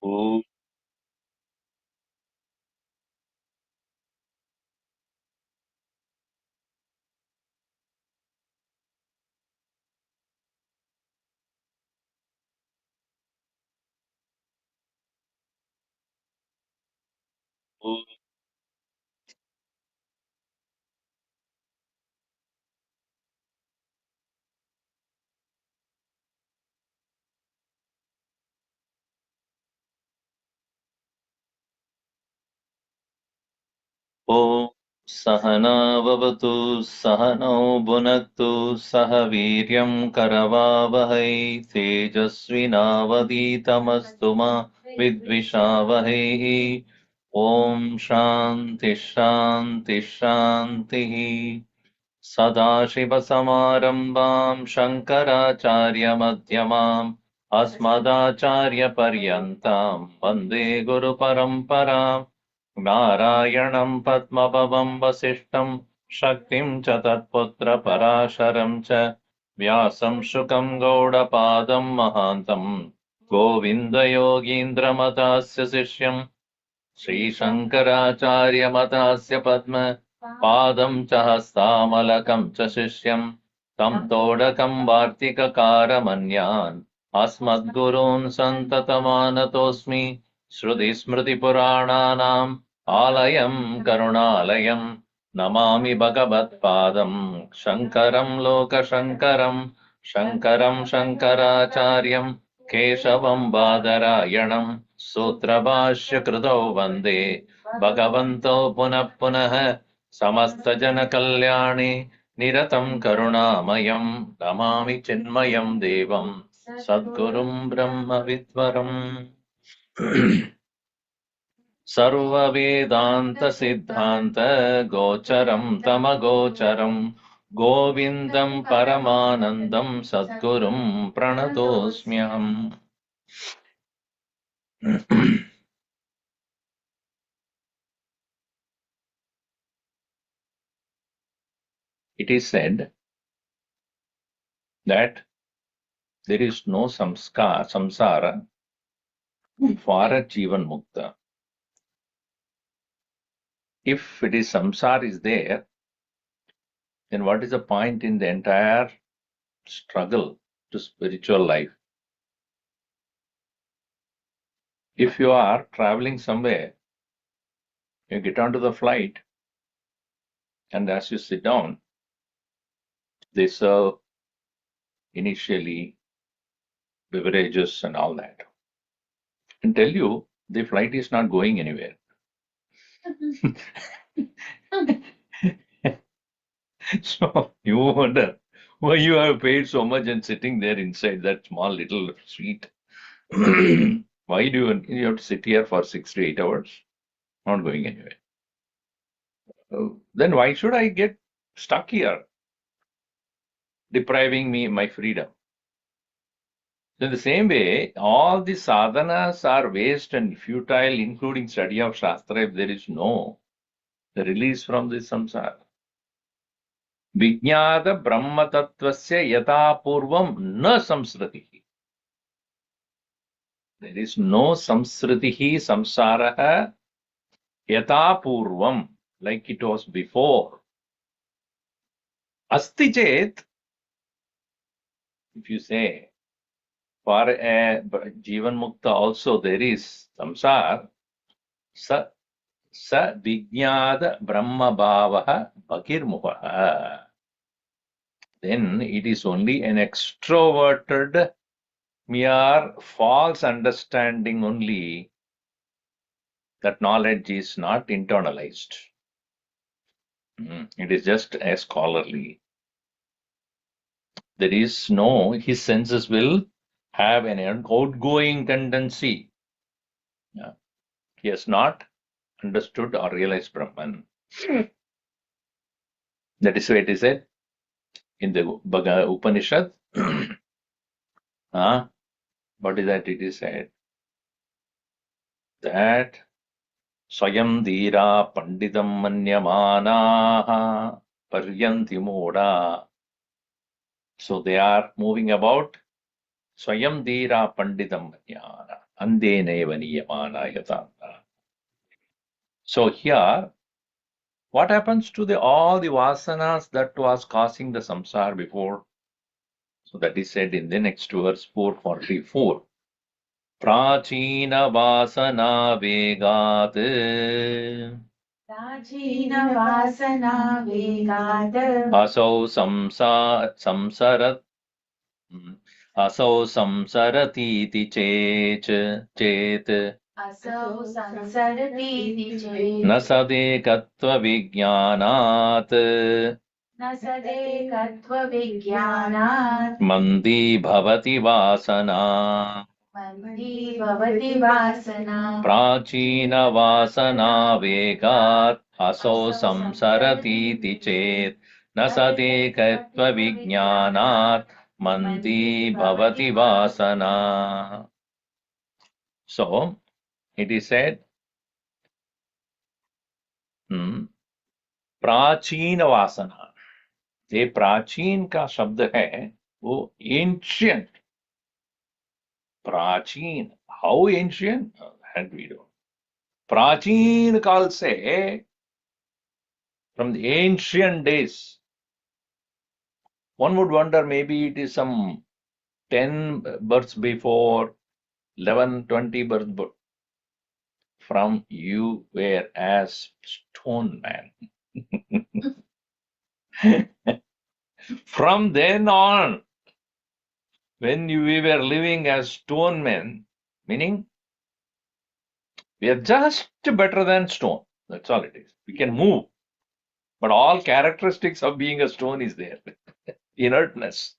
Om Om Sahana Vavatu Sahano Bhunaktu Saha Viryam Karavavahai Tejasvinavaditamastu ma Vidvishavahai Om Shanti Shanti Shanti Sadashivasamarambam Shankaracharya-madhyamam Asmadacharya-paryantam Vande Guru Paramparam Narayanam Padmapavam Vasishtam Shaktim cha Tatputra Parasharam cha Vyasam Shukam Gaudapadam Mahantam Govinda Yogindra Matasya Sishyam Sri Shankaracharya Matasya Padma Padam cha Hastamalakam cha Shishyam Tam Todakam Vartikakaramanyaan Asmadgurun Santatamanatosmi Shruti Smriti Purananam Alayam Karunalayam Namami Bhagavat Padam Shankaram Loka Shankaram Shankaram Shankaracharyam Keshavam Badarayanam Sutrabhashya Krito Vande Bhagavanto Punah Punah Samasta Jana Kalyani Niratam Karunamayam Namami Chinmayam Devam Sadgurum Brahma Vidvaram Sarva Vedanta Siddhanta Gocharam Tamagocharam Govindam Paramanandam Sadgurum Pranatosmyam. It is said that there is no samsara for a Jivan Mukta. If it is samsara is there, then what is the point in the entire struggle to spiritual life? If you are traveling somewhere, you get onto the flight, and as you sit down, they serve initially beverages and all that, and tell you the flight is not going anywhere. So you wonder why you have paid so much and sitting there inside that small little suite. Why do you have to sit here for 6 to 8 hours? Not going anywhere. Then why should I get stuck here, depriving me my freedom? So in the same way, all the sadhanas are waste and futile, including study of Shastra, if there is no release from this samsara. Vijnata Brahma Tattvasya Yata Purvam Na Samsritihi. There is no samsritihi, samsaraha, yata purvam, like it was before. Asti chet, if you say, for a Jivan Mukta also there is samsar, sa vijnada brahma bhavaha bhakirmuhaha. Then it is only an extroverted, mere false understanding only that knowledge is not internalized. It is just a scholarly. There is no, his senses will have an outgoing tendency. Yeah. He has not understood or realized Brahman. That is why it is said in the Upanishad. What is that? It is said that Swayam Dhira Pandidam Manyamanaha Paryanti Moda. So they are moving about Swayam Dhira Pandidam Manyana. Andeneva niyamana yatanta. So here, what happens to all the vasanas that was causing the samsara before? So that is said in the next verse 444. Prachina vasana vegat. Prachina vasana vegat. Asau samsarat. Asau samsaratīti chet. Asau samsaratīti chet. न सदेकत्व विज्ञानात् न सदेकत्वविज्ञानात् मन्दी भवति वासना मन्दी भवति वासना प्राचीनवासना वेगात् असौ संसरतीति चेत् न सदेकत्वविज्ञानात् मन्दी भवति वासना. So it is said, प्राचीन वासना. ये प्राचीन का शब्द है वो एंशियंट. प्राचीन, how ancient and we don't. प्राचीन काल से, from the ancient days, one would wonder maybe it is some 10 births before, 11, 20 births from you were as stone man. From then on, when we were living as stone men, meaning we are just better than stone. That's all it is. We can move, but all characteristics of being a stone is there. Inertness.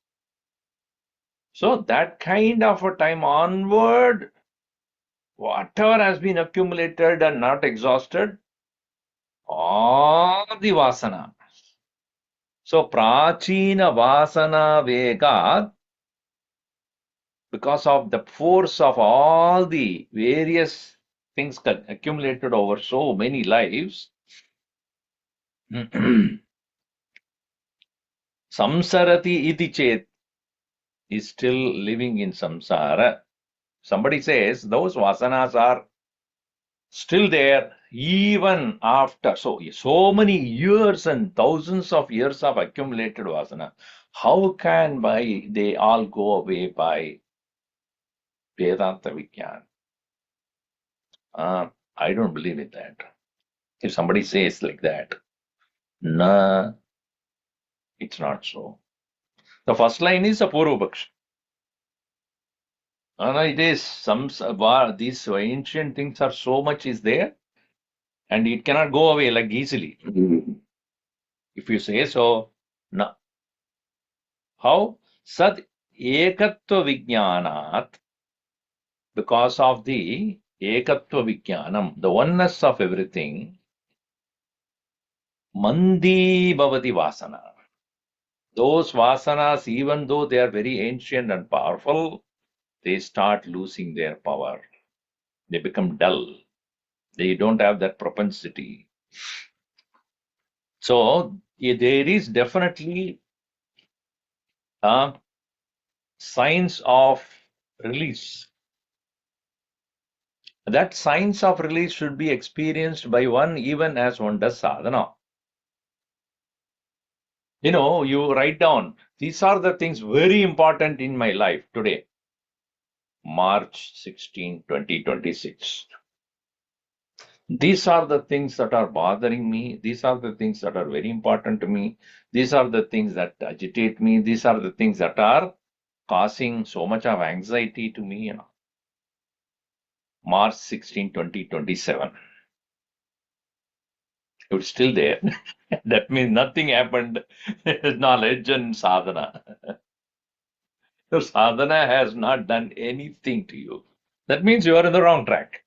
So that kind of a time onward, whatever has been accumulated and not exhausted, all the vasana. So prachina vasana vegat, because of the force of all the various things accumulated over so many lives, samsarati iti chet, is still living in samsara. Somebody says those vasanas are still there even after so many years and thousands of years of accumulated vasana. How can they all go away by Vedanta Vigyan? I don't believe in that. If somebody says like that, nah, it's not so. The first line is a Purvapaksh. It is these ancient things are so much is there, and it cannot go away like easily. If you say so, no. How? Sad ekatva vijnanat, because of the ekatva vijnanam, the oneness of everything, mandi bhavati vasana. Those vasanas, even though they are very ancient and powerful, they start losing their power. They become dull. They don't have that propensity. So there is definitely signs of release. That signs of release should be experienced by one even as one does sadhana. You write down, these are the things very important in my life today. March 16, 2026. These are the things that are bothering me. These are the things that are very important to me. These are the things that agitate me. These are the things that are causing so much of anxiety to me. March 16, 2027. It's still there. That means nothing happened. Knowledge and sadhana. Your sadhana has not done anything to you. That means you are in the wrong track.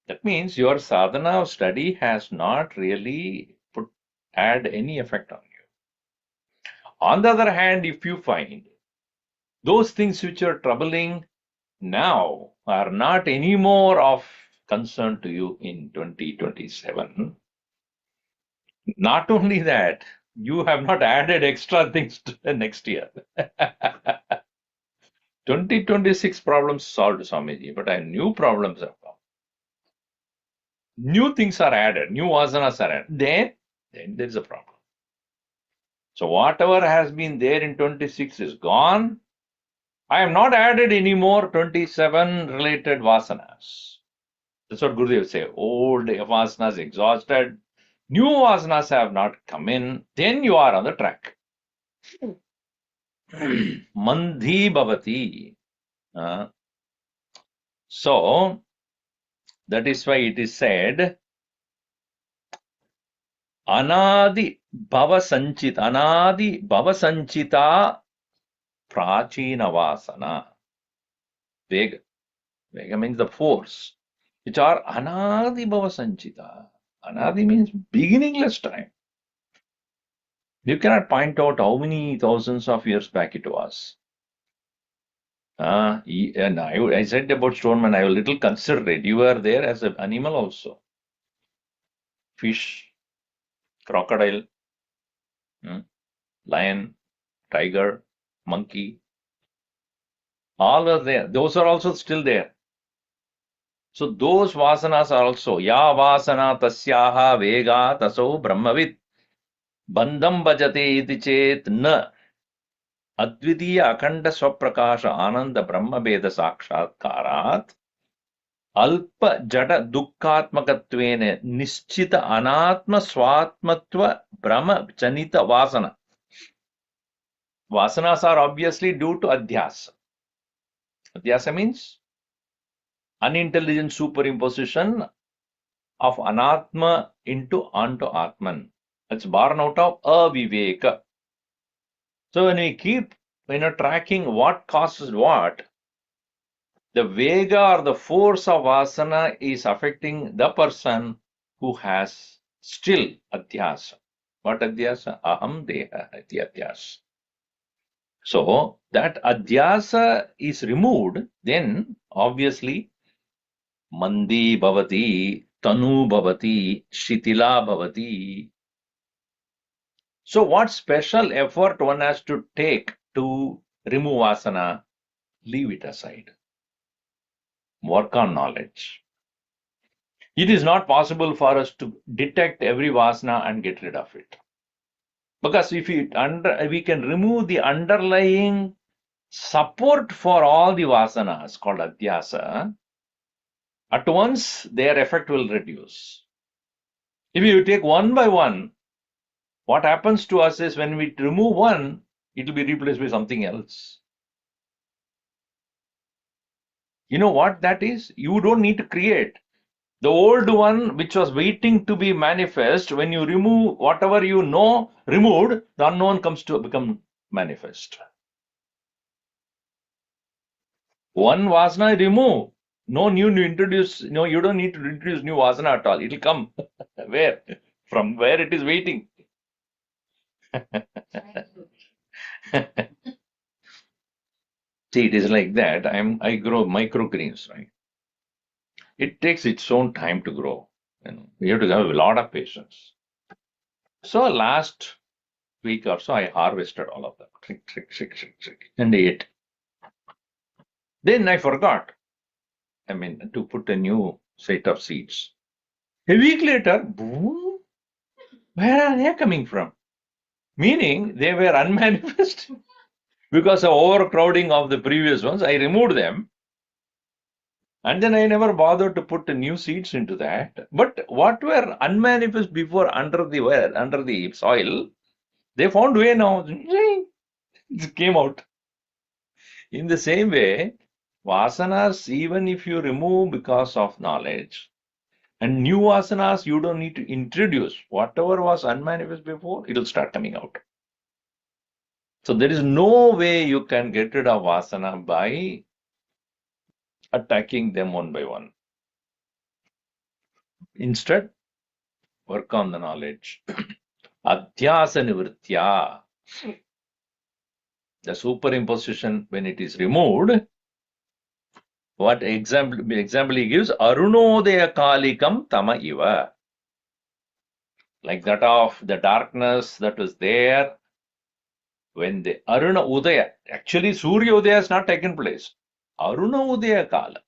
That means your sadhana study has not really had any effect on you. On the other hand, if you find those things which are troubling now are not anymore of concern to you in 2027, not only that, you have not added extra things to the next year. 2026 problems solved, Swamiji, but new problems have come. New things are added, new vasanas are added. Then there is a problem. So whatever has been there in 26 is gone. I have not added any more 27 related vasanas. That's what Gurudev say. Old vasanas exhausted. New vasanas have not come in. Then you are on the track. Mandhi bhavati. So that is why it is said Anadi bhava sanchita prachina vasana. Vega. Vega means the force, which are anadi bhava sanchita. Anadi means beginningless time. You cannot point out how many thousands of years back it was. And I said about Stoneman, I was a little considerate. You were there as an animal also. Fish, crocodile, lion, tiger, monkey, all are there. Those are also still there. So those vasanas are also ya vasana tasyaha vega taso brahmavit bandham bhajate iti chet na advidiya akhanda swaprakasha ananda brahma veda sakshatkarat alpa jada dukkhatmakatvene nischita anatma swatmatva brahma chanita vasana. Vasanas are obviously due to adhyasa. Adhyasa means unintelligent superimposition of anatma onto atman. It's born out of aviveka. So when we keep tracking what causes what, the vega or the force of vasana is affecting the person who has still adhyasa. What adhyasa? Aham deha iti adhyasa. So that adhyasa is removed, then obviously mandi bhavati, tanu bhavati, shitila bhavati. So what special effort one has to take to remove vasana? Leave it aside. Work on knowledge. It is not possible for us to detect every vasana and get rid of it. Because if we can remove the underlying support for all the vasanas called adhyasa, at once their effect will reduce. If you take one by one, what happens to us is when we remove one, it will be replaced by something else. You know what that is? You don't need to create. The old one, which was waiting to be manifest, when you remove whatever you know removed, the unknown comes to become manifest. One vasana remove. No new introduce. No, you don't need to introduce new vasana at all. It will come. Where? From where it is waiting. See, it is like that. I grow microgreens, right? It takes its own time to grow. You have to have a lot of patience. So last week or so, I harvested all of them, and ate. Then I forgot. To put a new set of seeds. A week later, boom, where are they coming from? Meaning they were unmanifest because of overcrowding of the previous ones. I removed them. And then I never bothered to put new seeds into that. But what were unmanifest before under the soil, they found way now. It came out. In the same way, vasanas, even if you remove because of knowledge, and new vasanas you don't need to introduce. Whatever was unmanifest before, it will start coming out. So there is no way you can get rid of vasana by attacking them one by one. Instead, work on the knowledge. Adhyasa nivritya. The superimposition, when it is removed, what example he gives? Arunodaya kalikam tama iva. Like that of the darkness that was there when the Aruna Udaya, actually Surya Udaya has not taken place. Aruna Udaya Kala,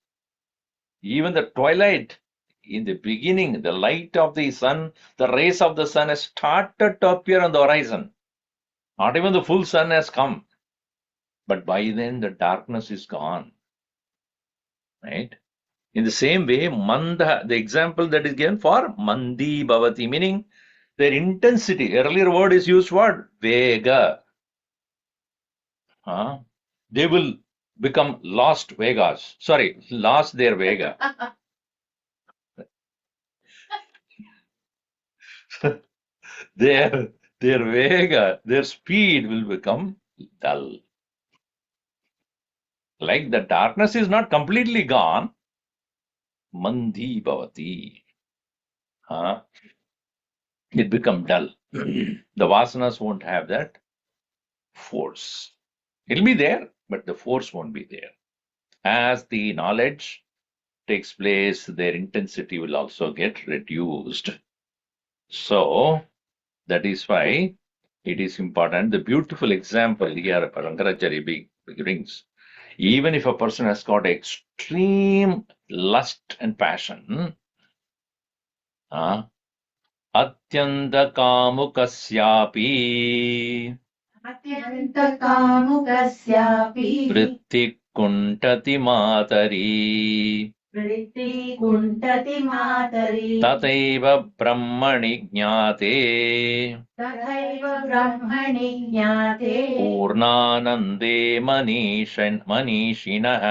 even the twilight in the beginning, the light of the sun, the rays of the sun has started to appear on the horizon. Not even the full sun has come, but by then the darkness is gone. Right? In the same way, Manda, the example that is given for Mandi Bhavati, meaning their intensity. Earlier word is used what? Vega. They will become lost Vegas. Sorry, lost their Vega. their their Vega, their speed will become dull. Like the darkness is not completely gone. Mandi Bhavati. It become dull. The vasanas won't have that force. It'll be there, but the force won't be there. As the knowledge takes place, their intensity will also get reduced. So that is why it is important. The beautiful example here Parankaracharya brings, even if a person has got extreme lust and passion, अत्यंत कामुकस्यापि अत्यन्तकामुकस्यापि वृत्तिकुण्ठति मातरी वृत्तिकुण्ठति मातरि तथैव ब्रह्मणि ज्ञाते तथैव ब्रह्मणि ज्ञाते पूर्णानन्दे मनीषिणः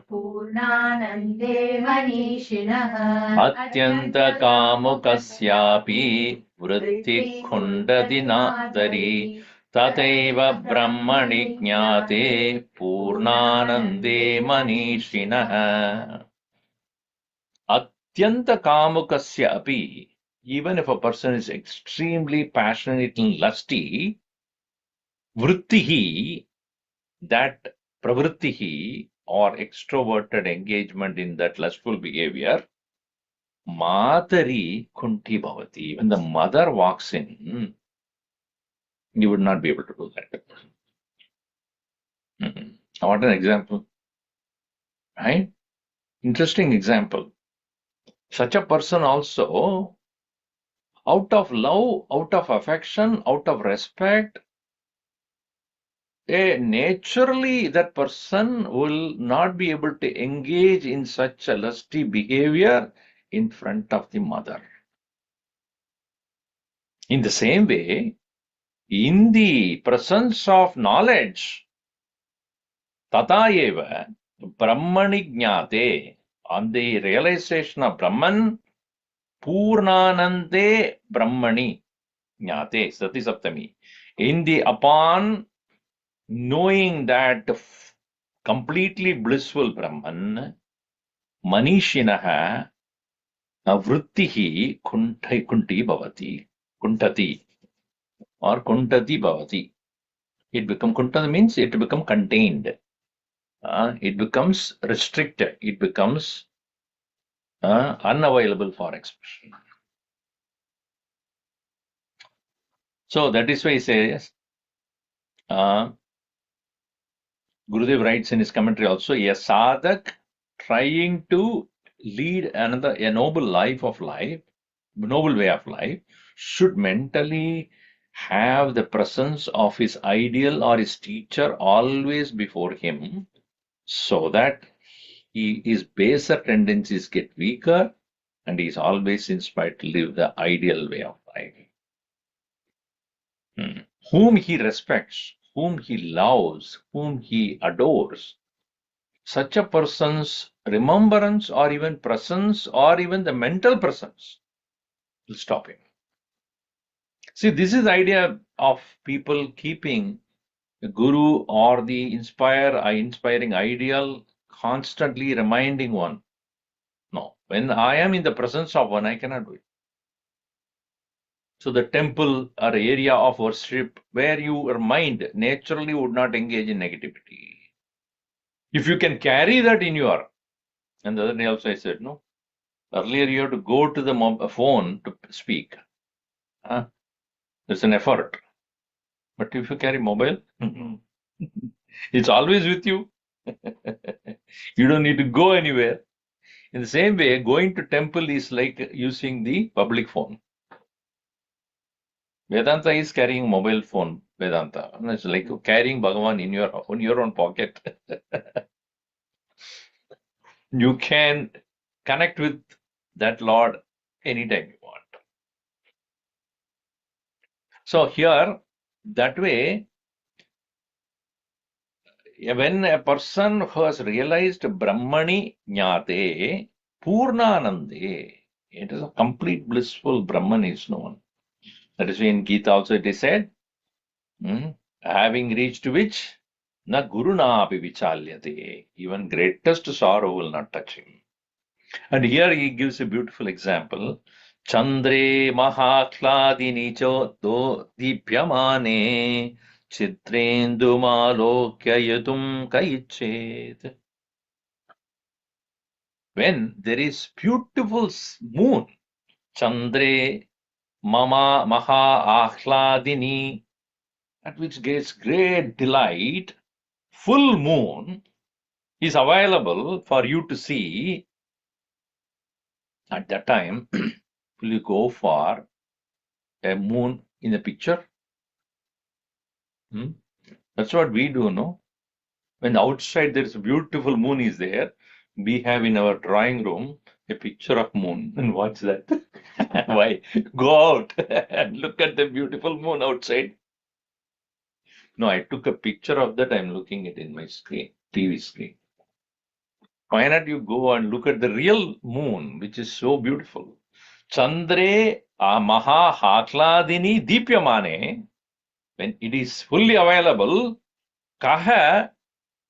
पूर्णानन्दे मनीषिणः अत्यन्तकामुकस्यापि वृत्तिकुण्ठति नातरि तथैव ब्रह्मणि ज्ञाते पूर्णानन्दे मनीषिणः Atyanta kamukasya api, even if a person is extremely passionate and lusty, vrittihi, that pravrittihi or extroverted engagement in that lustful behavior, matari kunti bhavati. When the mother walks in, you would not be able to do that. What an example, right? Interesting example. Such a person also, out of love, out of affection, out of respect, naturally that person will not be able to engage in such a lusty behavior in front of the mother. In the same way, in the presence of knowledge, tata eva brahmani jnate, on the realization of Brahman, purnanande brahmani jnate, sati saptami, in the upon knowing that completely blissful Brahman, Manishinaha Vrittihi Kunti Bhavati, Kuntati or Kuntati Bhavati. It becomes Kuntati means it becomes contained. It becomes restricted. It becomes unavailable for expression. So that is why he says, Gurudev writes in his commentary also, a sadhak trying to lead a noble noble way of life, should mentally have the presence of his ideal or his teacher always before him, so that his baser tendencies get weaker and he is always inspired to live the ideal way of life. Whom he respects, whom he loves, whom he adores, such a person's remembrance or even presence or even the mental presence will stop him. See, this is the idea of people keeping the guru or the inspiring ideal constantly reminding one. No, when I am in the presence of one, I cannot do it. So the temple or area of worship where your mind naturally would not engage in negativity. If you can carry that in your, and the other day also I said, no, earlier you have to go to the phone to speak. There's an effort. But if you carry mobile, it's always with you. You don't need to go anywhere. In the same way, going to temple is like using the public phone. Vedanta is carrying mobile phone, Vedanta. And it's like carrying Bhagavan in your own pocket. You can connect with that Lord anytime you want. So here, that way, when a person who has realized Brahmani Jnate, Purnanande, it is a complete blissful Brahman is known. That is why in Gita also it is said, having reached which, na guruna api vichalyate, even greatest sorrow will not touch him. And here he gives a beautiful example. Chandre mahakladini do dipyamane chitrendu malokyayatum kaichet. When there is beautiful moon, Chandre mama maha ahladini, at which gets great delight, full moon is available for you to see. At that time, will you go for a moon in a picture? That's what we do, no? When outside there is a beautiful moon is there, we have in our drawing room a picture of moon and watch that. Why? Go out and look at the beautiful moon outside. No, I took a picture of that. I'm looking at it in my screen, TV screen. Why not you go and look at the real moon, which is so beautiful? Chandre Maha Hakladini Deepyamane, when it is fully available, Kaha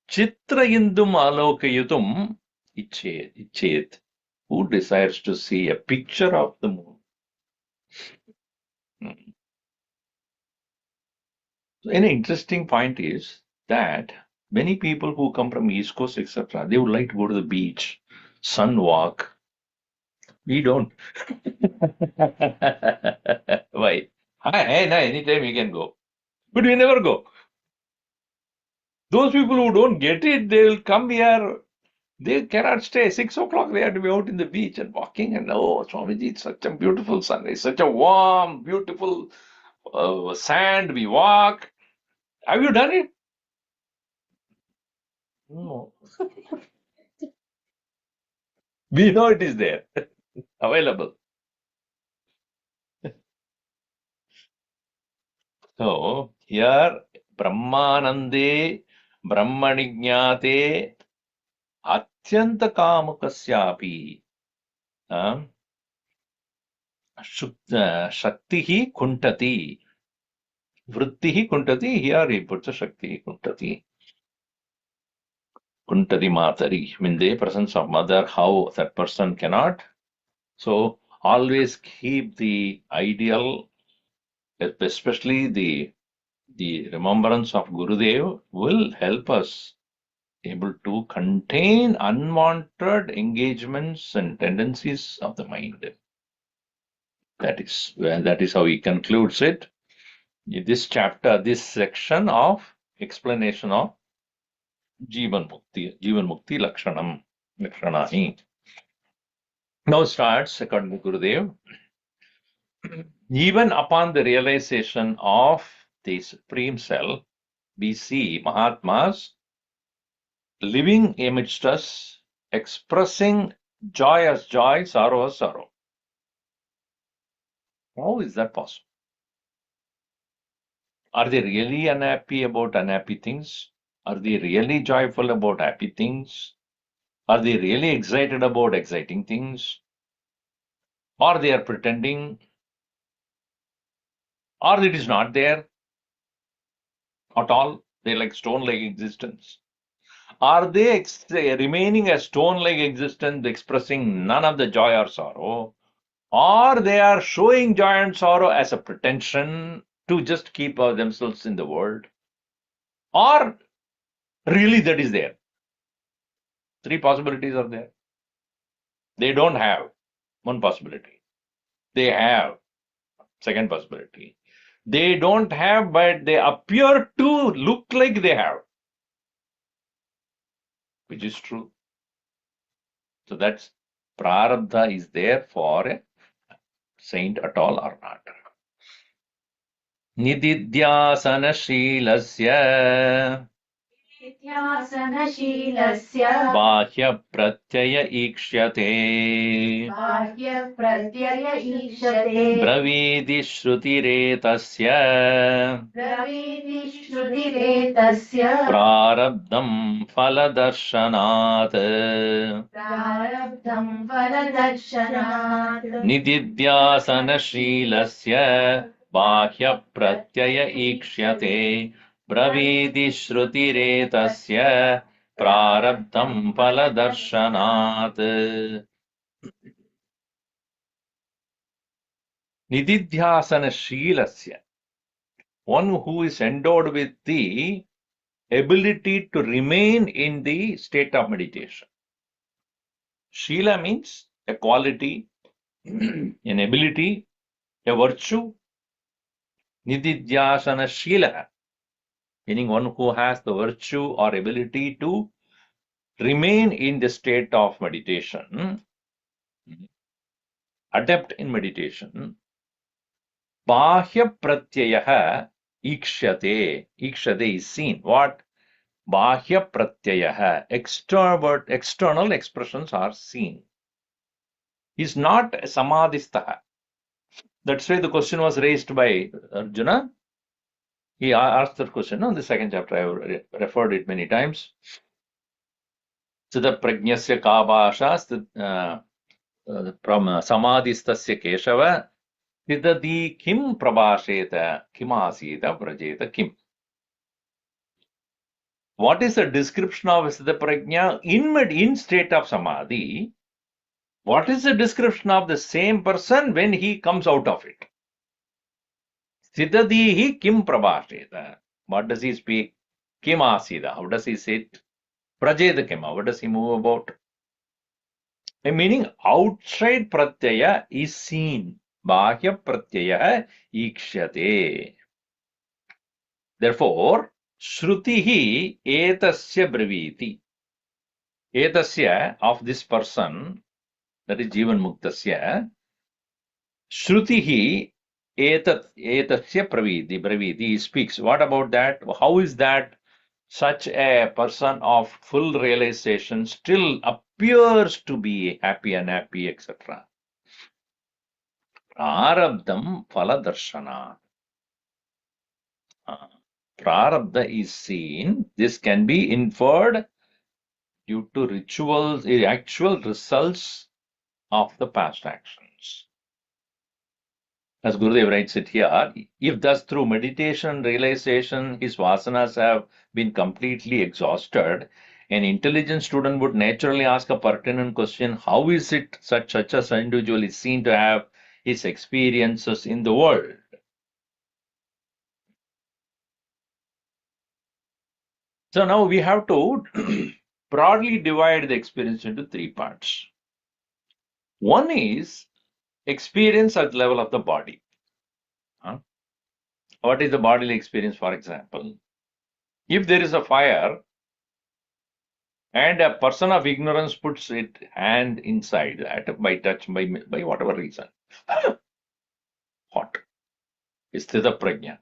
Chitra Indum Alokayutum Ichet. Who desires to see a picture of the moon? So an interesting point is that many people who come from East Coast, etc., they would like to go to the beach, sun walk. We don't. Why? Hey, no, anytime we can go. But we never go. Those people who don't get it, they will come here. They cannot stay. 6 o'clock, they have to be out in the beach and walking. And oh, Swamiji, it's such a beautiful sunrise, such a warm, beautiful sand. We walk. Have you done it? No. We know it is there, available. So here, Brahmanande, Brahmanignate, Atyanta Kamakasyapi, Shaktihi Kuntati, Vrittihi Kuntati, here he puts a Shakti Kuntati. Kuntati Matari, in the presence of mother, how that person cannot. So always keep the ideal, especially the remembrance of Gurudev will help us able to contain unwanted engagements and tendencies of the mind. That is how he concludes it. This chapter, this section of explanation of Jivan Mukti Lakshanani. Now starts, according to Gurudev, even upon the realization of the Supreme Self, we see Mahatmas living amidst us, expressing joy as joy, sorrow as sorrow. How is that possible? Are they really unhappy about unhappy things? Are they really joyful about happy things? Are they really excited about exciting things? Or they are pretending? Or it is not there at all? They like stone-like existence. Are they remaining a stone-like existence, expressing none of the joy or sorrow? Or they are showing joy and sorrow as a pretension to just keep themselves in the world? Or really that is there? Three possibilities are there. They don't have one possibility. They have second possibility. They don't have, but they appear to look like they have, which is true. So that's prarabdha is there for a saint at all or not. Nididhyasanashilasya नित्यासनशीलस्य bahya pratyaya ikshate बाह्यप्रत्यय ईक्षते bravidi shrutiretasya ब्रवीति श्रुतिरेतस्य prarabdham phaladarshanath प्रारब्धं फलदर्शनात् nididhyasanashilasya bahya pratyaya ikshate bravidi shrutiretasya prarabdham phaladarshanath nididhyasanashilasya, one who is endowed with the ability to remain in the state of meditation. Shila means a quality, an ability, a virtue. Nididhyasana Shila, meaning one who has the virtue or ability to remain in the state of meditation, adept in meditation. Bahya Pratyayaha Ikshate. Ikshate is seen. What? Bahya Pratyayaha. External expressions are seen. He's not Samadhistaha. That's why the question was raised by Arjuna. He asked that question in the second chapter. I have referred it many times. Sthita prajnasya ka bhasha from samadhistasya keshava sthitadi kim prabhasheta kim asita prajeta kim. What is the description of sthita prajna in state of samadhi? What is the description of the same person when he comes out of it? Sthitadihi kim prabhasheta. What does he speak? Kim asida. How does he sit? Prajeta kim. What does he move about? Meaning outside pratyaya is seen. Bahya pratyaya ikshate. Therefore, Shrutihi etasya breviti. Etasya of this person, that is Jivan Muktasya, Shrutihi etasya breviti speaks. What about that? How is that such a person of full realization still appears to be happy, unhappy, etc.? Prarabdham phaladarshana. Prarabdha is seen. This can be inferred due to rituals, actual results of the past actions. As Gurudev writes it here, if thus through meditation and realization his vasanas have been completely exhausted, an intelligent student would naturally ask a pertinent question: how is it such an individual is seen to have his experiences in the world? So now we have to broadly divide the experience into three parts. One is experience at the level of the body. What is the bodily experience, for example? If there is a fire and a person of ignorance puts it hand inside that by touch, by whatever reason, hot. Sthita prajna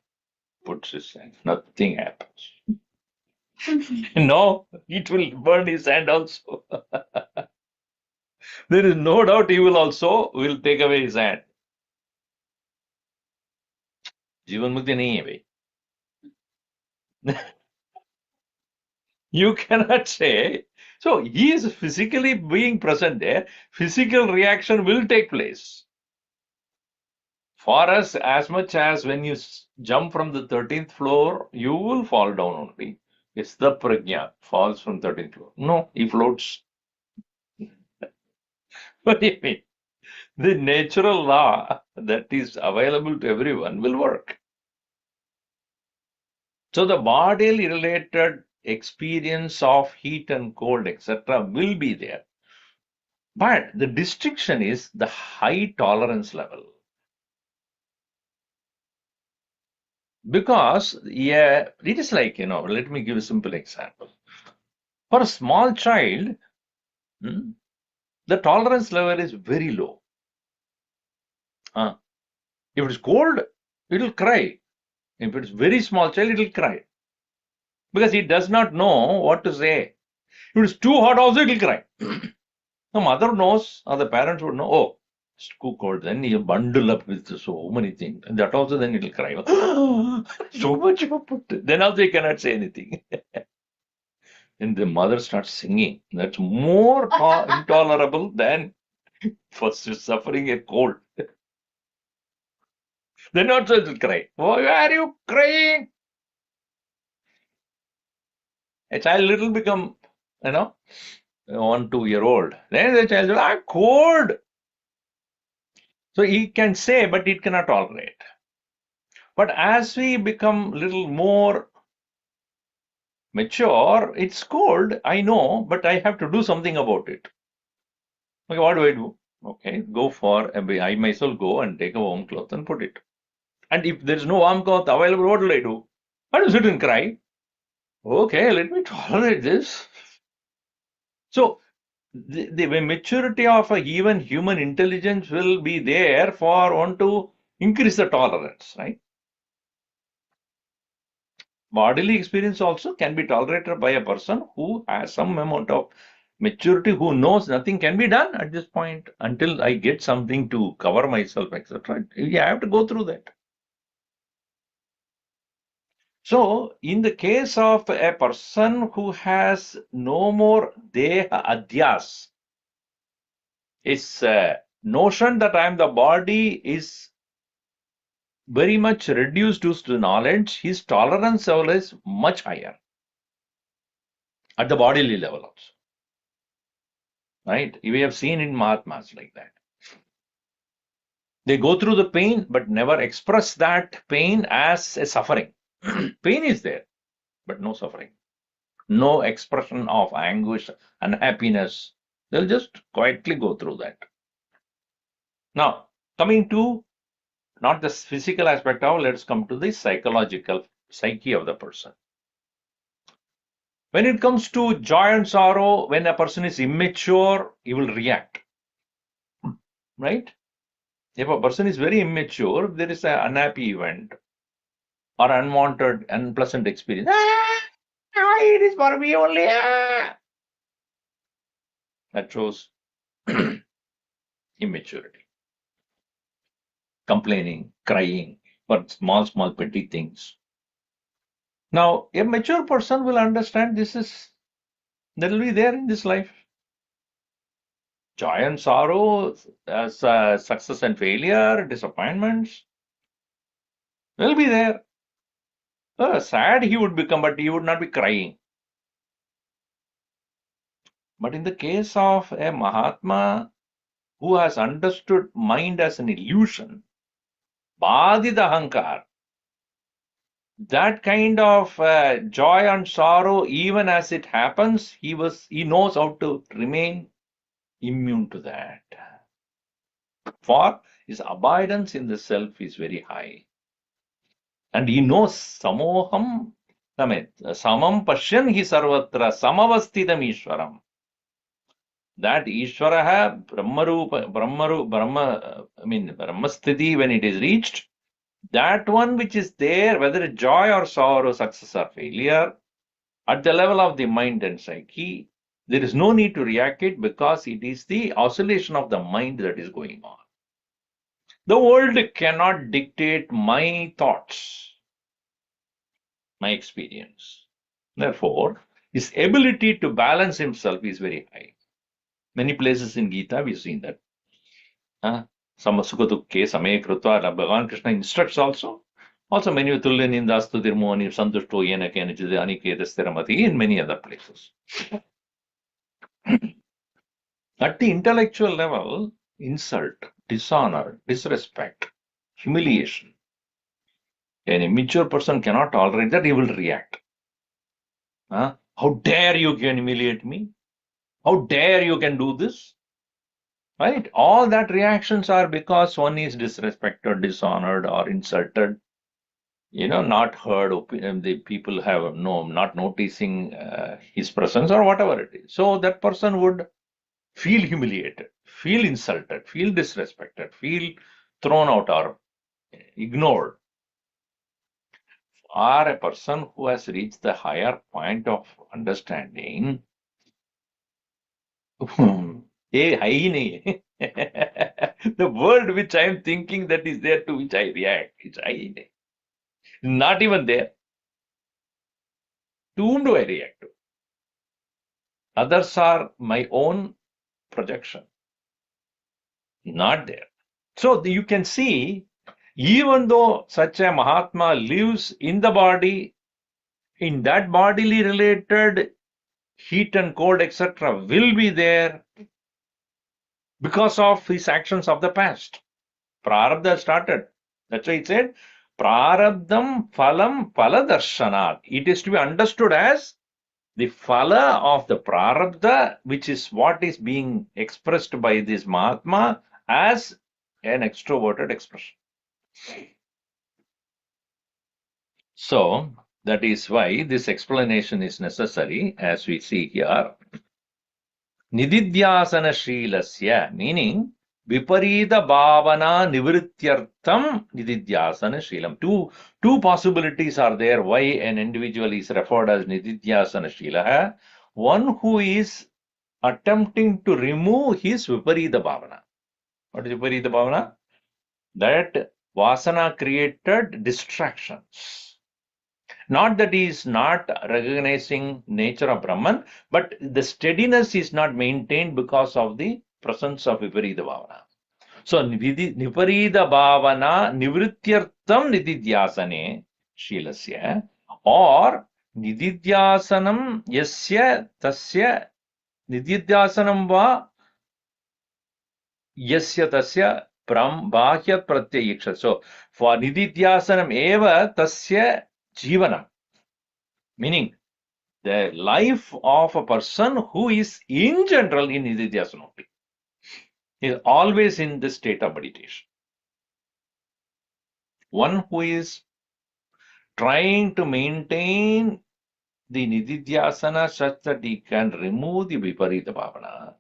puts his hand, nothing happens. No, it will burn his hand also. There is no doubt he will also take away his hand. जीवन मुक्ति नहीं है भाई. You cannot say. So he is physically being present there. Physical reaction will take place. For us, as much as when you jump from the 13th floor, you will fall down only. It's the prajna falls from 13th floor. No, he floats. What do you mean? The natural law that is available to everyone will work. So the bodily related experience of heat and cold, etc., will be there. But the distinction is the high tolerance level. Because, yeah, it is like, let me give a simple example. For a small child, the tolerance level is very low. If it's cold, it'll cry. If it's very small child, it'll cry. Because it does not know what to say. If it's too hot also, it'll cry. The mother knows, or the parents would know, oh, it's too cold. Then you bundle up with so many things. And that also then it'll cry. So much you put. Then also you cannot say anything. And the mother starts singing. That's more intolerable than for suffering a cold. Then also it'll cry. Why are you crying? A child little become, 1, 2 year old. Then the child will, I'm cold. So he can say, but it cannot tolerate. But as we become little more mature, it's cold, I know, but I have to do something about it. Okay, what do I do? Okay, I myself go and take a warm cloth and put it. And if there is no warm cloth available, what will I do? I don't sit and cry. Okay, let me tolerate this. So the maturity of a even human intelligence will be there for one to increase the tolerance, right? Bodily experience also can be tolerated by a person who has some amount of maturity, who knows nothing can be done at this point until I get something to cover myself, etc. Yeah, I have to go through that. So, in the case of a person who has no more deha adhyas, his notion that I am the body is very much reduced to knowledge, his tolerance level is much higher at the bodily level also. Right? We have seen in Mahatmas like that. They go through the pain but never express that pain as a suffering. Pain is there, but no suffering. No expression of anguish and happiness. They'll just quietly go through that. Now, coming to not the physical aspect of, let's come to the psychological psyche of the person. When it comes to joy and sorrow, when a person is immature, he will react. Right? If a person is very immature, if there is an unhappy event or unwanted, unpleasant experience, it is for me only. That shows immaturity. Complaining, crying for small, small, petty things. Now, a mature person will understand that will be there in this life. Joy and sorrow, as success and failure, disappointments will be there. Sad he would become, but he would not be crying. But in the case of a Mahatma who has understood mind as an illusion, Badida Hankar, that kind of joy and sorrow, even as it happens, he knows how to remain immune to that. For his abidance in the self is very high. And he knows samoham, samam pashyan hi sarvatra samavasthitam ishwaram. That Ishvaraha, Brahmasthiti, when it is reached, that one which is there, whether it's joy or sorrow, success or failure, at the level of the mind and psyche, there is no need to react it because it is the oscillation of the mind that is going on. The world cannot dictate my thoughts, my experience. Therefore, his ability to balance himself is very high. Many places in Gita we've seen that. Samasukatukke same krutva, Bhagavan Krishna instructs also. Also, many tulyanindastu dirmoni santushto yena kenachide aniketastheramati in many other places. At the intellectual level, insult, dishonor, disrespect, humiliation. An immature person cannot tolerate that, he will react. How dare you can humiliate me? How dare you can do this? Right? All that reactions are because one is disrespected, dishonored, or insulted. not heard, the people have not noticing his presence or whatever it is. So that person would feel humiliated, feel insulted, feel disrespected, feel thrown out or ignored. Or a person who has reached the higher point of understanding, the word which I am thinking that is there to which I react, it's not even there. To whom do I react to? Others are my own projection, not there. So you can see, even though such a Mahatma lives in the body, in that bodily related heat and cold, etc., will be there because of his actions of the past. Prarabdha started. That's why it said, Prarabdham phalam phaladarshanat. It is to be understood as the phala of the prarabdha, which is what is being expressed by this Mahatma as an extroverted expression. So that is why this explanation is necessary, as we see here. Nididhyasana Shilasya, meaning Viparita Bhavana Nivrityartham Nididhyasana Shilam. Two possibilities are there why an individual is referred as Nididhyasana Shila. One who is attempting to remove his Viparita Bhavana. What is Viparita Bhavana? That Vasana created distractions. Not that he is not recognizing nature of Brahman, but the steadiness is not maintained because of the presence of Viparita Bhavana. So, Viparita Bhavana Nivrityartham Nididhyasane Shilasya, or Nididhyasanam Yasya Tasya Nididhyasanam Va Yasya Tasya Bahya Pratyayiksha. So, for Nididhyasanam Eva Tasya Jivanam, meaning the life of a person who is in general in Nididhyasana only, is always in this state of meditation. One who is trying to maintain the Nididhyasana such that he can remove the Viparita Bhavana,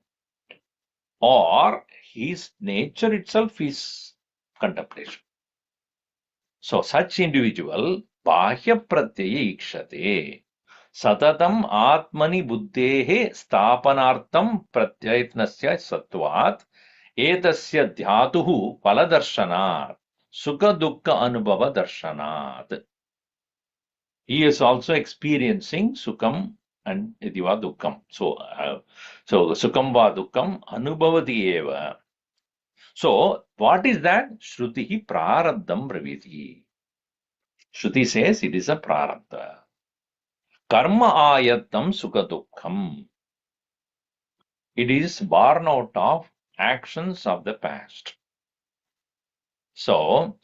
or his nature itself is contemplation. So such individual Bahya Pratyaya Ikshate Satatam Atmani Buddhehe Stapanartham Pratyayatnasya Satvat Etasya Dhyatuhu Paladarshanat Sukha Dukkha Anubhava Darshanat. He is also experiencing Sukham and Idiva Dukkham. So Sukham va Dukkham Anubhavati eva. So what is that? Shrutihi Prarabdham Braviti. Shruti says it is a Prarabdha. Karma ayatam sukha dukkham. It is born out of actions of the past. So,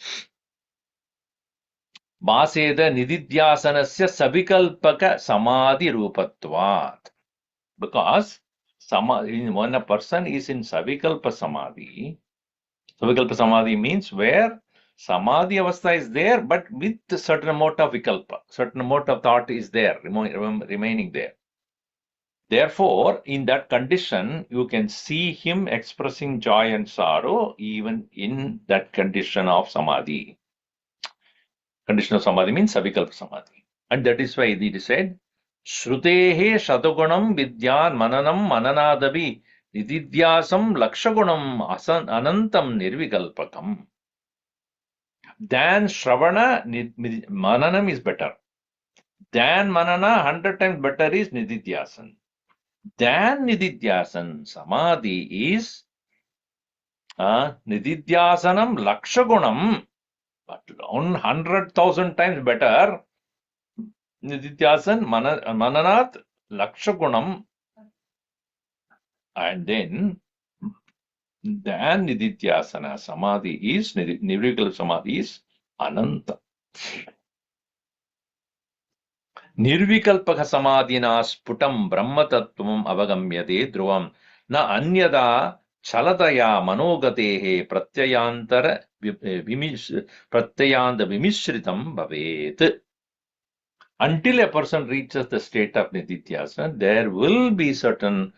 Vaseda Nididhyasanasya Savikalpaka Samadhi Rupatvat. Because when a person is in Savikalpa Samadhi means where Samadhi Avastha is there, but with a certain amount of Vikalpa, certain amount of thought is there, remaining there. Therefore, in that condition, you can see him expressing joy and sorrow even in that condition of samadhi. Condition of samadhi means savikalpa samadhi. And that is why it said, Shrutehe shatagunam vidyan mananam mananadavi nididhyasam lakshagunam anantam nirvikalpakam. Than Shravana, mananam is better. Than manana, 100 times better is nididhyasan. Than Nididhyasan Samadhi is Nididhyasanam Lakshagunam, but 100,000 times better. Nididhyasan Mananat Lakshagunam, and then Nididhyasana Samadhi is Nirvikal Samadhi is Ananta. Nirvikalpaka samadhina sputam brahmatattvam avagamyate dhruvam na anyada chalataya manogatehe pratyayantara pratyayanda vimishritam bhavet. Until a person reaches the state of nididhyasana, there will be certain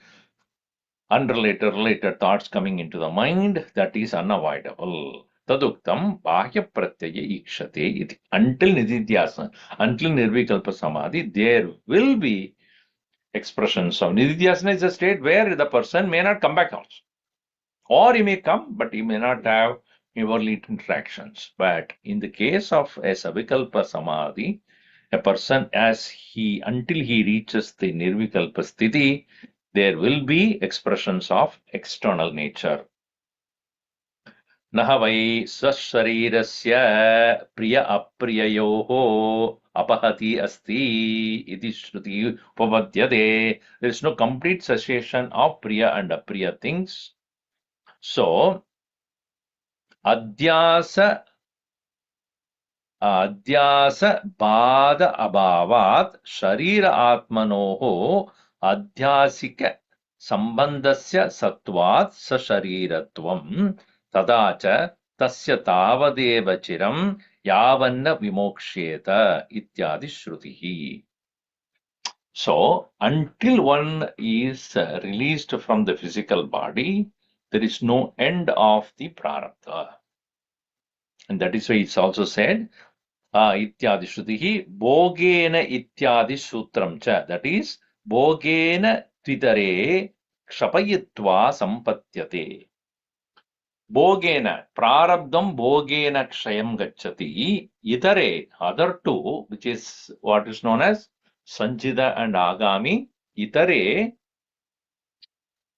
related thoughts coming into the mind that is unavoidable. Taduktam bahya pratyaya ikshate iti. Until nididhyasana, until nirvikalpa samadhi, there will be expressions of nididhyasana is a state where the person may not come back also. Or he may come, but he may not have overly interactions. But in the case of a savikalpa samadhi, a person until he reaches the nirvikalpa sthiti, there will be expressions of external nature. Naha vai swasharirasya priya apriyayoho apahati asti iti shruti upavadyate. There is no complete cessation of priya and apriya things. So, adhyasa बाद अभावात् शरीर आत्मनोः अध्यासिक संबंधस्य सत्वात् सशरीरत्वं तदा च तस्य तावदेव चिरं यावन्न विमोक्ष्येत इत्यादि श्रुतिः. So, until one is released from the physical body, there is no end of the prarabdha. And that is why it's also said, इत्यादि श्रुतिः भोगेन इत्यादि सूत्रं च, that is भोगेन त्वितरे क्षपयित्वा सम्पद्यते. भोगेन प्रारब्धं भोगेन क्षयं गच्छति. इतरे, other two, which is what is known as sanchita and agami, itare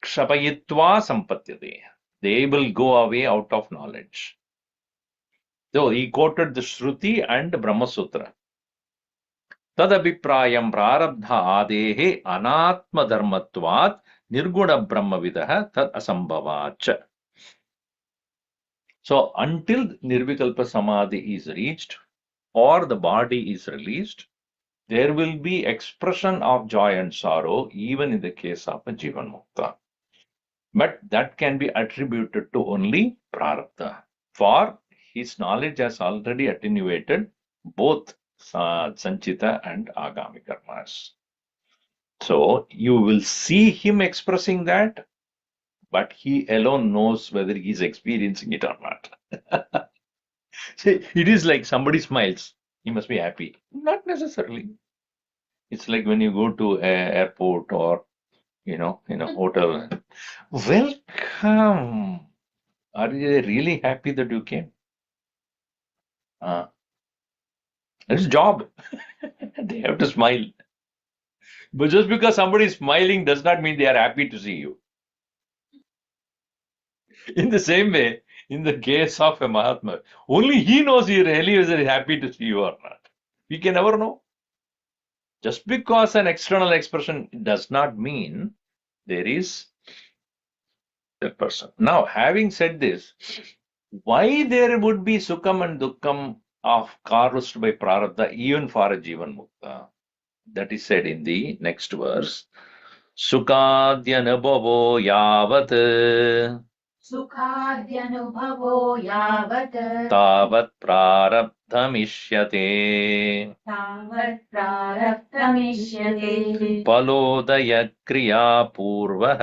क्षपयित्वा सम्पद्यते. They will go away out of knowledge. So he quoted the Shruti and Brahma Sutra. तदभिप्रायं प्रारब्ध आदेः अनात्मधर्मत्वात् निर्गुणब्रह्मविदः तद् असम्भवाच्च. So until Nirvikalpa Samadhi is reached or the body is released, there will be expression of joy and sorrow even in the case of a Jivan Mukta. But that can be attributed to only Prarabdha. For his knowledge has already attenuated both Sanchita and Agami karmas. So you will see him expressing that, but he alone knows whether he is experiencing it or not. See, it is like somebody smiles, he must be happy. Not necessarily. It's like when you go to an airport or in a hotel. Welcome. Are they really happy that you came? It's a job. They have to smile. But just because somebody is smiling does not mean they are happy to see you. In the same way, in the case of a Mahatma, only he knows he really is happy to see you or not. We can never know. Just because an external expression does not mean there is that person. Now, having said this, why there would be Sukham and Dukkham of caused by Prarabdha even for a Jivan Mukta? That is said in the next verse. Sukadyanabhavo yavat सुखाद्यनुभवो यावत् तावत् प्रारब्धमिष्यते तावत् प्रारब्धमिष्यते फलोदयक्रियापूर्वः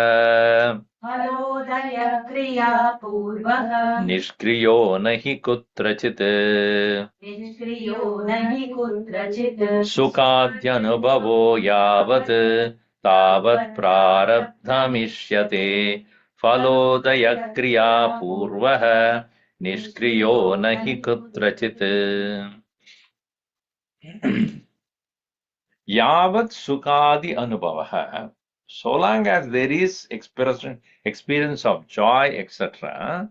फलोदयक्रियापूर्वः निष्क्रियो न हि कुत्रचित् निष्क्रियो न हि कुत्रचित् सुखाद्यनुभवो यावत् तावत् प्रारब्धमिष्यते फलोदयक्रियापूर्वः निष्क्रियो न हि कुत्रचित् यावत् sukadi anubhavah, so long as there is experience of joy, etc.,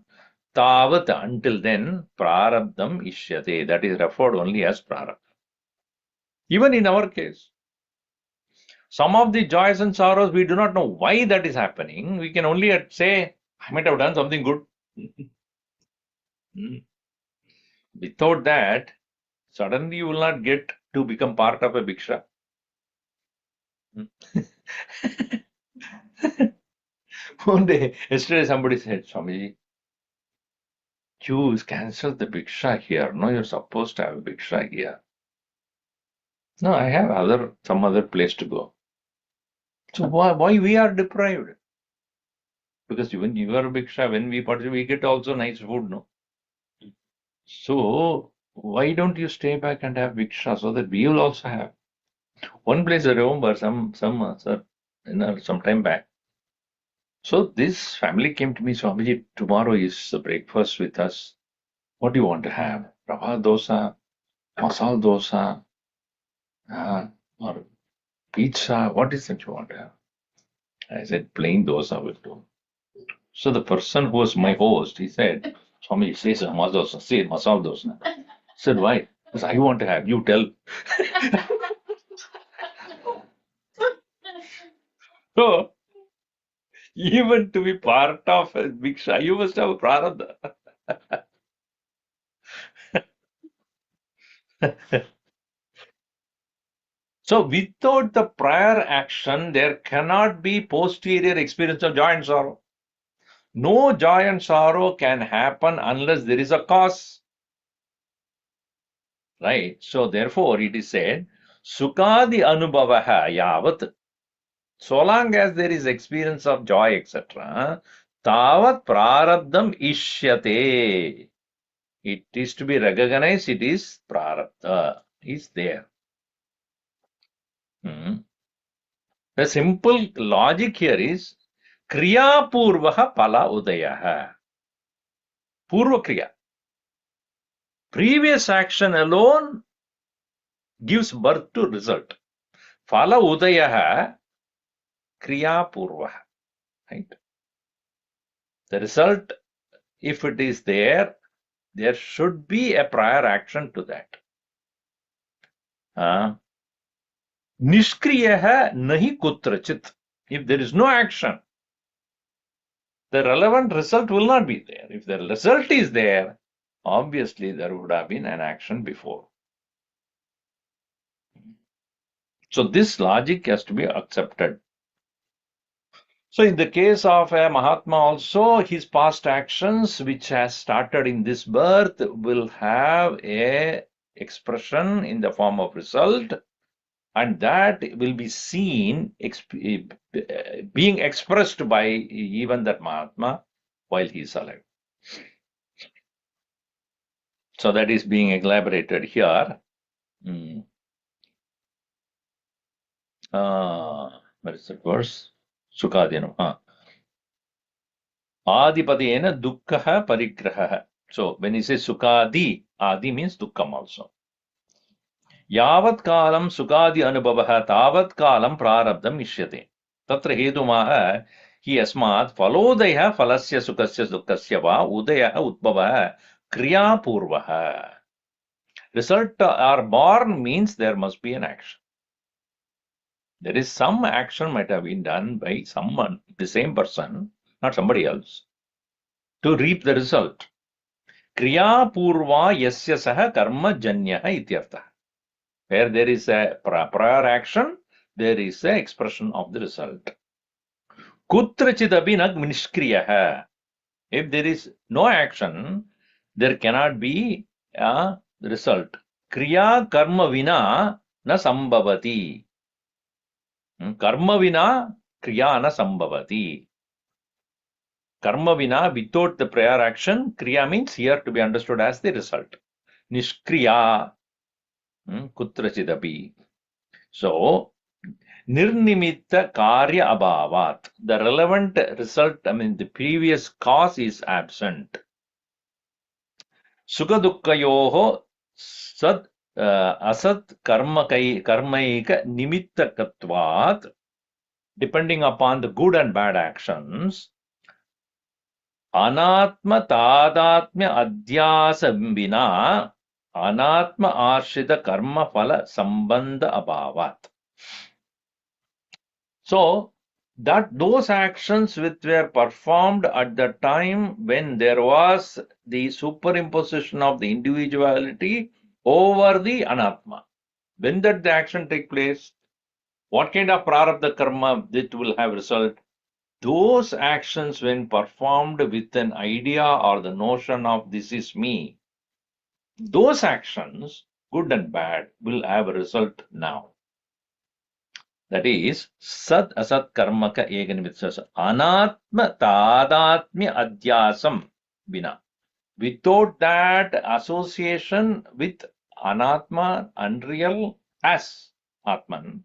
tavat, until then, prarabdham ishyate, that is referred only as prarabdha. Even in our case, some of the joys and sorrows, we do not know why that is happening. We can only say, I might have done something good. Without that, suddenly you will not get to become part of a bhiksha. One day, yesterday somebody said, Swamiji, You cancel the bhiksha here. No, you're supposed to have a bhiksha here. No, I have some other place to go. So why we are deprived? Because when you are a bhiksha, when we participate, we get also nice food, no? So why don't you stay back and have bhiksha so that we will also have? One place I remember sir, some time back. So this family came to me, Swamiji, tomorrow is the breakfast with us. What do you want to have? Rava dosa, masala dosa, or pizza? What is it you want to have? I said, plain dosa will do. So the person who was my host, he said, Swami, say some dosa, say masala dosa. I said, why? Because I want to have, you tell. So even to be part of a bhiksha, you must have a prarabdha. So without the prior action, there cannot be posterior experience of joy and sorrow. No joy and sorrow can happen unless there is a cause. Right? So therefore it is said, Sukadi anubhavaha yavat. So long as there is experience of joy, etc., tavat prarabdham ishyate. It is to be recognized, it is prarabdha, is there. Hmm. The simple logic here is Kriya Purvaha Pala Udayaha. Purva Kriya. Previous action alone gives birth to result. Phala Udayaha Kriya Purvaha. Right? The result, if it is there should be a prior action to that. Nishkriyaha nahi kutrachit. If there is no action, the relevant result will not be there. If the result is there, obviously there would have been an action before. So this logic has to be accepted. So in the case of a Mahatma also, his past actions which has started in this birth will have a expression in the form of result, and that will be seen being expressed by even that Mahatma while he is alive. So that is being elaborated here. Where is that verse? Sukadinam. Adipadena dukkha parigraha. So when he says sukadi, adi means dukkam also. Yavat kalam sukadi anubhavaha tavat kalam prarabdham ishyate. Tatra hetumaha hi asmat falodaya falasya sukasya dukkasya va udaya udbhavaha kriya purvaha. Result are born means there must be an action. There is some action might have been done by someone, the same person, not somebody else, to reap the result. Kriya purva yasya saha karma janyah ityartha. Where there is a prior action, there is an expression of the result. Kutrachidapi nag nishkriyaha. If there is no action, there cannot be a result. Kriya karma vina na sambhavati. Karma vina kriya na sambhavati. Karma vina, without the prior action, kriya means here to be understood as the result. Nishkriya, kutrachidapi. So, nirnimitta karya abhavat. The relevant result, the previous cause is absent. Sukha dukkayoho sad asat karmaika nimittakatvat. Depending upon the good and bad actions, Anatma tadatmya adhyasa vina anatma arshita karma phala sambandha abhavat. So that those actions which were performed at the time when there was the superimposition of the individuality over the anatma, when did the action take place? What kind of prarabdha karma that will have result? those actions, when performed with an idea or the notion of this is me, those actions, good and bad, will have a result now. That is, Sat Asat Karmaka Eganimitsas Anatma Tadatmya Adhyasam Vina. Without that association with Anatma, unreal as Atman,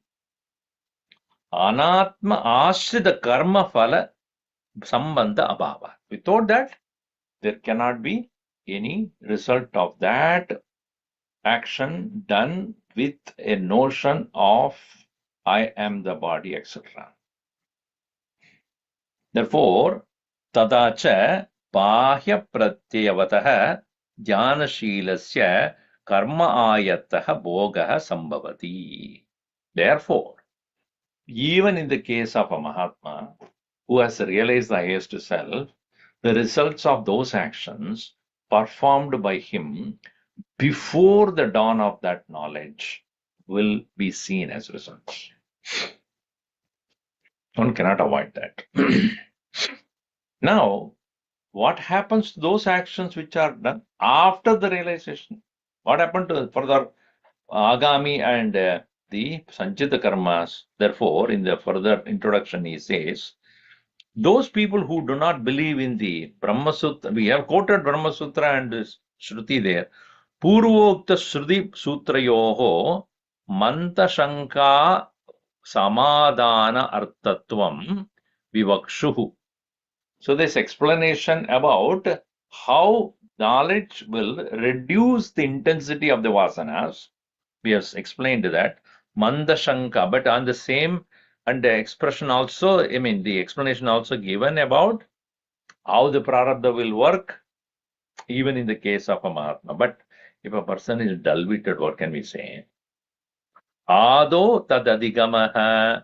Anatma Ashrita Karma Phala Sambandha Abhava. Without that, there cannot be any result of that action done with a notion of I am the body, etc. Therefore, tadacha bahya pratyayavataha jnanaशीलस्य karma ayatah bhogah sambhavati. Therefore, even in the case of a Mahatma who has realized the highest self, the results of those actions performed by him before the dawn of that knowledge will be seen as results. One cannot avoid that. Now, what happens to those actions which are done after the realization? What happened to further Agami and the Sanchita karmas? Therefore, in the further introduction, he says, those people who do not believe in the Brahma Sutra, we have quoted Brahma Sutra and Shruti there. Purvokta Shruti Sutrayoho Mantashanka Samadana Artatvam Vivakshuhu. So, this explanation about how knowledge will reduce the intensity of the vasanas, we have explained that. Mandashanka, but on the same, and the expression also, I mean, the explanation also given about how the prarabdha will work, even in the case of a Mahatma. But if a person is dull-witted, what can we say? Ado tadadigamaha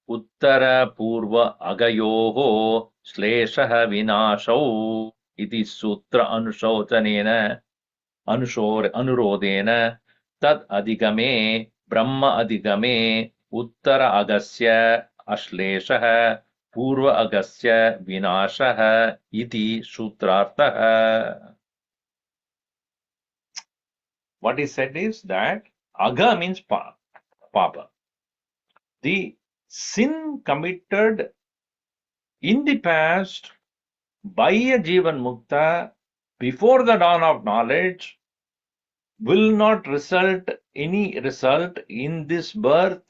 uttara purva agayoho shleshaha vinashau iti sutra anushotanena anurodena tad adigame brahma adigame uttara agasya ashleshaha purva agasya vinashaha iti sutrarthaha. What is said is that aga means papa. The sin committed in the past by a Jivan Mukta before the dawn of knowledge will not result any result in this birth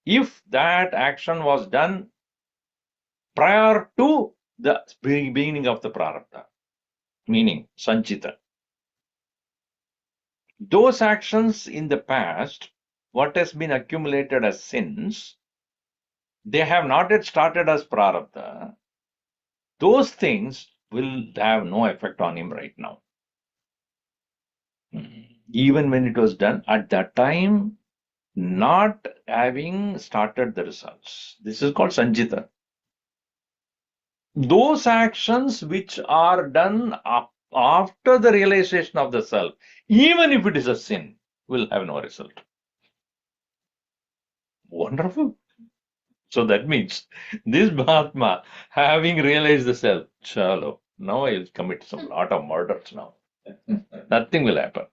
if that action was done prior to the beginning of the prarabdha, meaning sanchita. Those actions in the past, what has been accumulated as sins, they have not yet started as prarabdha. Those things will have no effect on him right now. Even when it was done at that time, not having started the results. This is called sanjita. Those actions which are done after the realization of the self, even if it is a sin, will have no result. Wonderful. So that means this Mahatma, having realized the self, chalo, now I will commit some lot of murders now. Nothing will happen.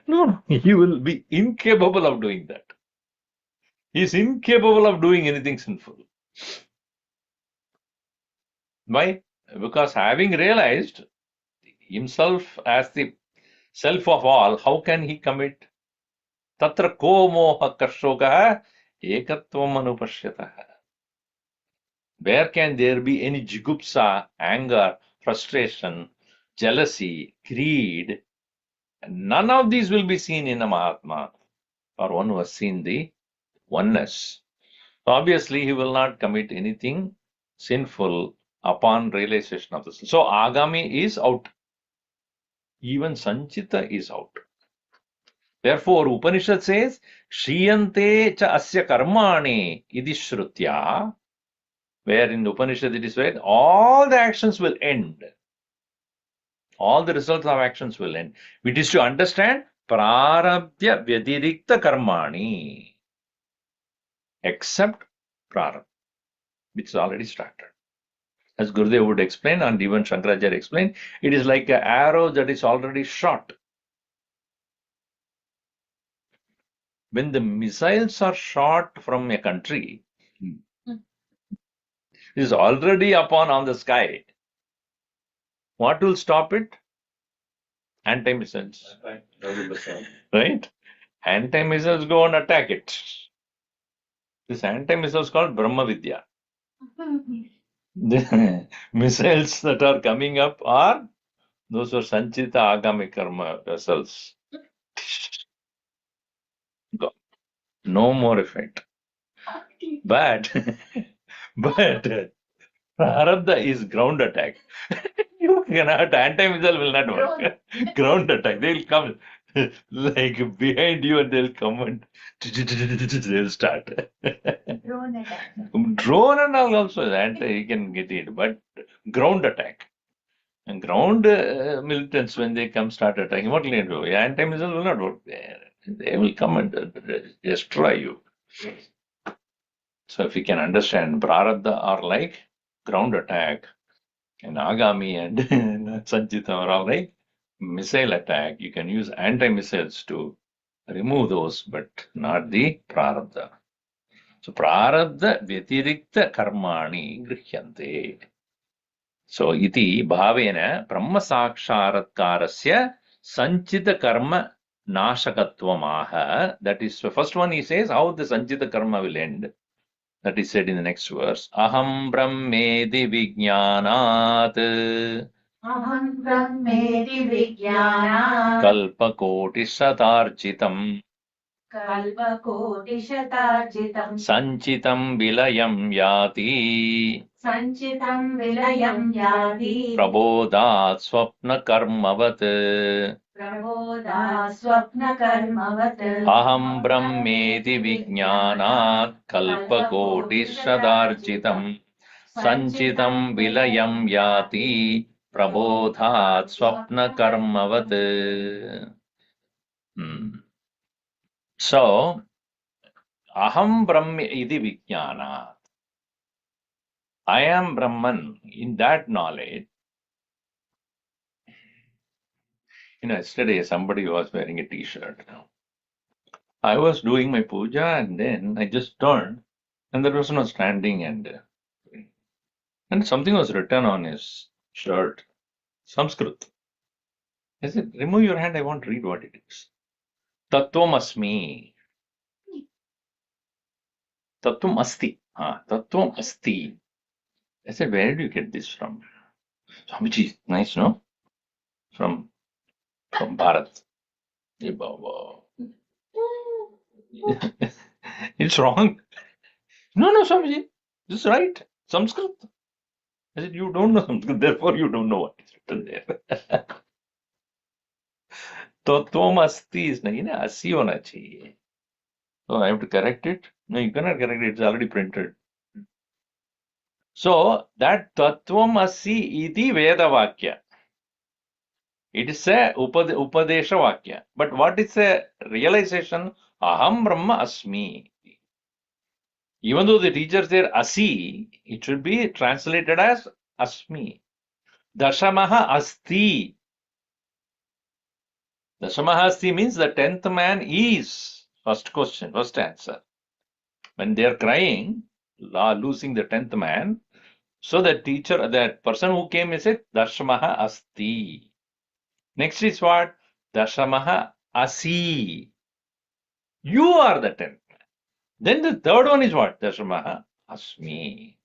No, he will be incapable of doing that. He is incapable of doing anything sinful. Why? Because having realized himself as the self of all, how can he commit? Tatra ko moha karshoga ekatvam anupashyatah. Where can there be any jigupsa, anger, frustration, jealousy, greed? None of these will be seen in a Mahatma or one who has seen the oneness. Obviously, he will not commit anything sinful upon realization of this. So, Agami is out. Even Sanchita is out. Therefore, Upanishad says, Shriyante cha asya karmani idi shrutya, where in the Upanishad it is said, all the actions will end. All the results of actions will end. It is to understand prarabdya vyadirikta karmani, except prarabdha, which is already started. As Gurudev would explain, and even Shankaracharya explained, it is like an arrow that is already shot. When the missiles are shot from a country, it is already upon on the sky. What will stop it? Anti-missiles. Right? Anti-missiles go and attack it. This anti-missile is called Brahma Vidya. The missiles that are coming up are those are Sanchita Agami Karma vessels. Go. No more effect. But Prarabdha is ground attack. You cannot, anti-missile will not work. Ground attack. They'll come like behind you and they'll come and they'll start. Drone attack. Drone and all also, you can get it, but ground attack. And ground militants, when they come start attacking, what will they do? Anti-missile will not work there. They will come and destroy you. So if you can understand, Prarabdha are like ground attack, and Agami and Sanchita are all like missile attack. You can use anti-missiles to remove those, but not the Prarabdha. So Prarabdha Vyatirikta Karmani Grihyante. So iti bhavena Brahma Saksharatkarasya Sanchita Karma Nashakatvamaha. That is the first one he says how the Sanchita Karma will end. That is said in the next verse. Aham Brahmedi Vijnanat Aham brahmeti vijnana Kalpakoti Satarchitam kalpakotishatarjitam Sanchitam Vilayam Yati sanchitam vilayam yati Prabodhat Swapna Karmavat prabodha swapna karmavat Aham Brahmeti Vijnanat Kalpakoti Sadarchitam Sanchitam Vilayam Yati Prabodhat Swapna Karmavat. So, Aham Brahma Idi Vijnana. I am Brahman. In that knowledge, yesterday somebody was wearing a t-shirt. I was doing my puja and then I just turned and the person was standing and something was written on his shirt. Sanskrit. I said, remove your hand, I want to read what it is. Tattvam asmi. Tattvam asti. Tattvam asti. I said, where do you get this from? Swamiji, nice, no? From Bharat. It's wrong. No, Swamiji. This is right. Sanskrit. I said, you don't know Sanskrit, therefore you don't know what is written there. Tattvam asti is nahi na, asi hona chahiye. So I have to correct it. No, you cannot correct it. It's already printed. So that Tattvam Asi iti Veda Vakya. It is a Upadesha Vakya. But what is a realization? Aham Brahma Asmi. Even though the teacher said Asi, it should be translated as Asmi. Dashamaha Asti. Dashamaha Asti means the 10th man is. First question, first answer. When they are crying, losing the 10th man, so that teacher, that person who came, is said, Dashamaha Asti. Next is what? Dashamaha Asi. You are the 10th. Then the third one is what? Dashamaha Asmi.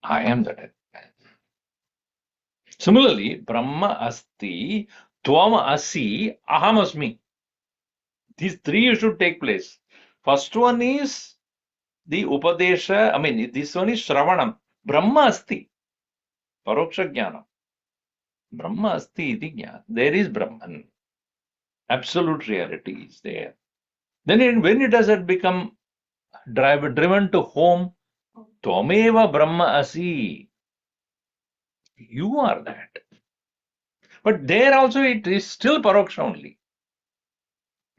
I am the 10th. Similarly, Brahma Asti, Tvam Asi, Aham Asmi. These three should take place. First one is the Upadesha, this one is Shravanam. Brahma Asti. Paroksha Jnana. Brahma Asti iti Jnana. There is Brahman. Absolute reality is there. Then when does it become driven to home? Tvameva Brahma Asi. You are that. But there also it is still Paroksha only.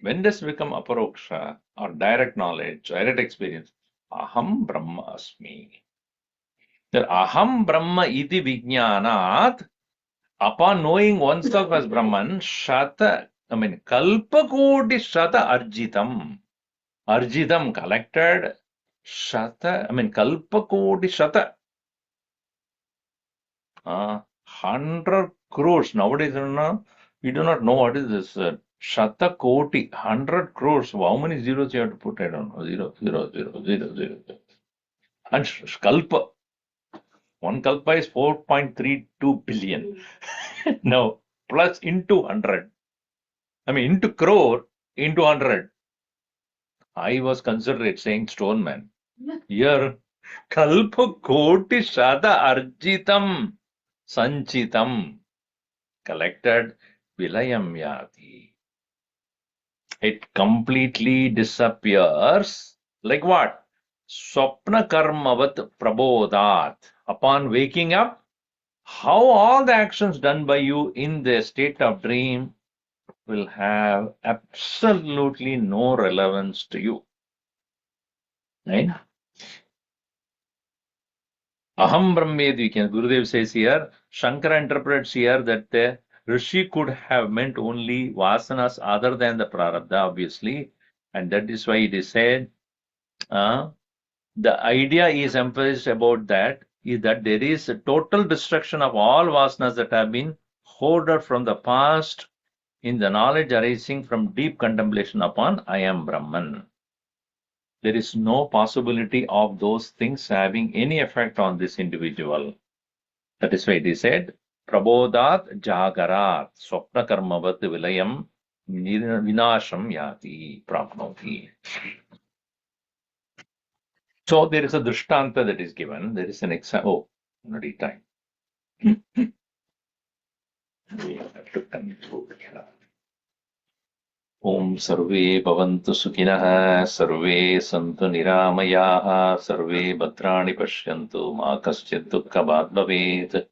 When does it become Aparoksha or direct knowledge, direct experience? Aham Brahma Asmi. That aham brahma iti vijnanat, upon knowing oneself as Brahman, kalpa koti shata arjitam. Arjitam collected, kalpa koti shata. 100 crores. Nowadays, we do not know what is this. Shata koti, 100 crores. How many zeros you have to put? I don't know. Zero, zero, zero, zero, zero. And kalpa. One kalpa is 4.32 billion. Now, plus into 100. Into crore, into 100. I was considerate saying stone man. Here, kalpa koti shata arjitam sanchitam collected vilayam yati. It completely disappears. Like what? Swapna karmavat prabodhat. Upon waking up, how all the actions done by you in the state of dream will have absolutely no relevance to you. Right? Aham Brahmedi, Gurudev says here, Shankara interprets here that the Rishi could have meant only vasanas other than the prarabdha, obviously, and that is why it is said, the idea is emphasized about that is that there is a total destruction of all vasanas that have been hoarded from the past in the knowledge arising from deep contemplation upon I am Brahman. There is no possibility of those things having any effect on this individual. That is why it is said, Prabodhat Jagarat Swapna Karmavat Vilayam Vinasham Yati Prapnoti. So there is a drishtanta that is given. There is an example. Oh, already time. We have to conclude here. Om Sarve Bhavantu Sukhinah Sarve Santu Niramayaha Sarve Bhadrani Pashyantu Ma Kaschid Dukkhabhat Bhavet.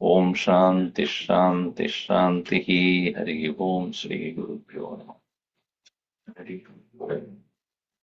Om Shanti Shanti Shanti Hari Om Shri Guru Pyo Namaha. Hari Om.